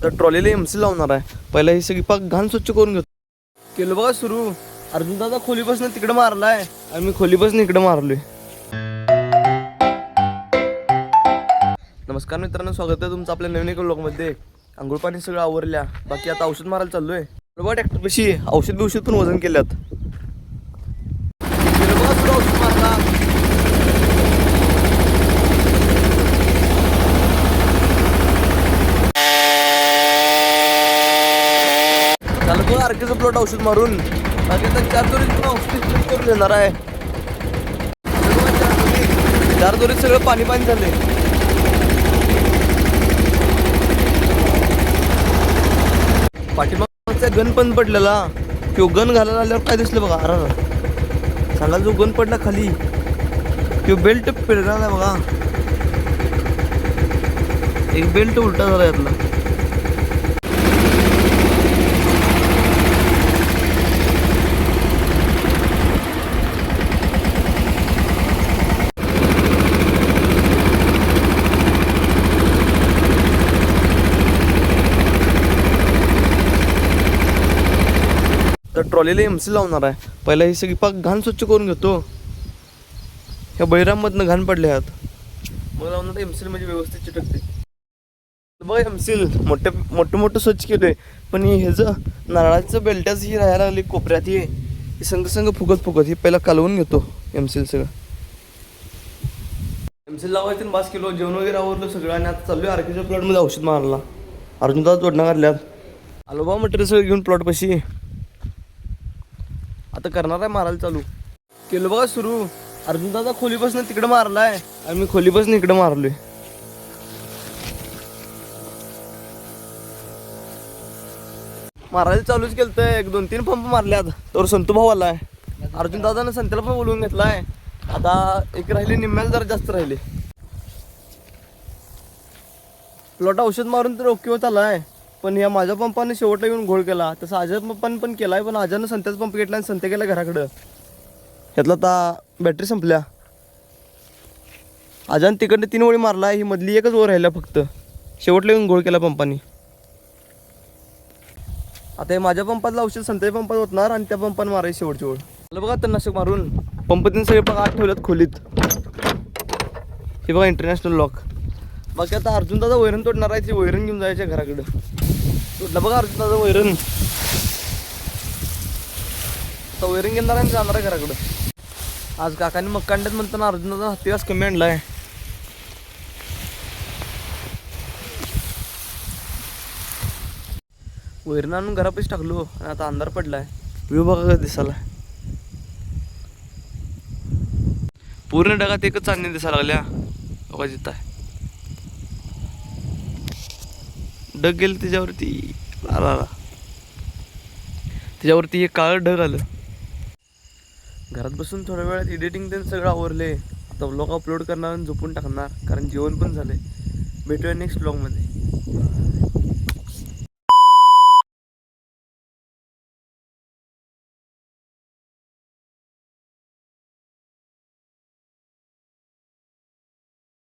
तर ट्रॉलीला MC लावणार आहे. पहिला ही सगळी पाक घाण स्वच्छ करून घेतो. केलं बघा सुरू. अर्जुन दादा खोलीपासून तिकडे मारलाय आणि मी खोलीपासून इकडे मारलोय. नमस्कार मित्रांनो, स्वागत आहे तुमचं आपल्या नवीन एका व्लॉगमध्ये. अंघोळ पाणी सगळं आवरल्या, बाकी आता औषध मारायला चाललोय. बघा ट्रॅक्टर पशी औषध पण वजन केल्यात. औषध मारला. झालं बघा आरकेचं प्लॉट औषध मारून. बाकी आता 4 दोरीत औषध करून देणार आहे. 4 दोरीत सगळं पाणी झालंय. पाठीमागचा गन पण पडलेला. तो गन घालायला आल्यावर काय दिसलं बघा. अरे सांगायला जो गन पडला खाली, तो बेल्ट पिळला नाही बघा. एक बेल्ट उलटा झाला यातला. तर ट्रॉलीला MC लावणार आहे. पहिला ही सगळी पाक घाण स्वच्छ करून घेतो. ह्या बैराममधनं घाण पडले आहेत. मग लावणार MC म्हणजे व्यवस्थित चिटकते. बघा MC मोठं स्वच्छ केलंय. पण ह्याचं नारळाचं बेल्टाचं ही राहायला लागली कोपऱ्यात. ही संग फुगत ही पहिला कालवून घेतो MC सगळं. MC लावायचं बास किलो. जेवण वगैरे आवरलं सगळं आणि आता चाललोय आरकेच्या प्लॉटमध्ये औषध मारायला. अर्जुन दादा जोडणं काढल्यात. आलो बा मटेरियल सगळं घेऊन प्लॉट पाशी. आता करणार आहे मारायला चालू. केलं बघा सुरू. अर्जुन दादा खोलीपासून तिकडे मारलाय आणि मी खोलीपासून इकडे मारलोय. मारायला चालूच केलं. 1-2-3 पंप मारल्यात. तर संतू भाऊ आलाय. अर्जुन दादानं संत्याला पण बोलवून घेतलाय. आता एक राहिले, निम्म्याला जरा जास्त राहिले. प्लॉट औषध मारून तर ओके होत आलाय. पण या माझ्या पंपाने शेवटला येऊन घोळ केला. तसं आजा पंपाने पण केलाय. पण आजानं संत्याचा पंप घेतला आणि संत्या गेला घराकडं. ह्यातला आता बॅटरी संपल्या. आजानं तिकडनं 3 ओळी मारला. ही मधली एकच ओळ राहिल्या फक्त. शेवटला येऊन घोळ केला पंपाने. आता हे माझ्या पंपातलं औषध संत्याच्या पंपात होतणार आणि त्या पंपाने मारायची शेवटची ओळ. मला बघा तणनाशक मारून पंप 3 सगळे बघा आत ठेवल्यात खोलीत. हे बघा इंटरनॅशनल लॉक. बाकी आता अर्जुन दादा वैरण तोडणार आहे. ती वैरण घेऊन जायच्या घराकडं. तोडला बघा अर्जुन दादा वैरण. आता वैरण घेणार आहे आणि जाणार आहे घराकडं. आज काकाने मग कांड्यात म्हणताना अर्जुन दादा हत्तीवास कमी आणलाय. वैरण आणून घरापाशी टाकलो आणि आता अंधार पडलाय. व्ह्यू बघा दिसायला. पूर्ण ढगात एकच चांदणी दिसायला लागल्या. बघा जिथं आहे ढग गेलं त्याच्यावरती. त्याच्यावरती एक काळं ढग आलं. घरात बसून थोड्या वेळात एडिटिंग ते सगळं आवरले. आता व्लॉग अपलोड करणार आणि झोपून टाकणार, कारण जेवण पण झालंय. भेटूया नेक्स्ट व्लॉगमध्ये.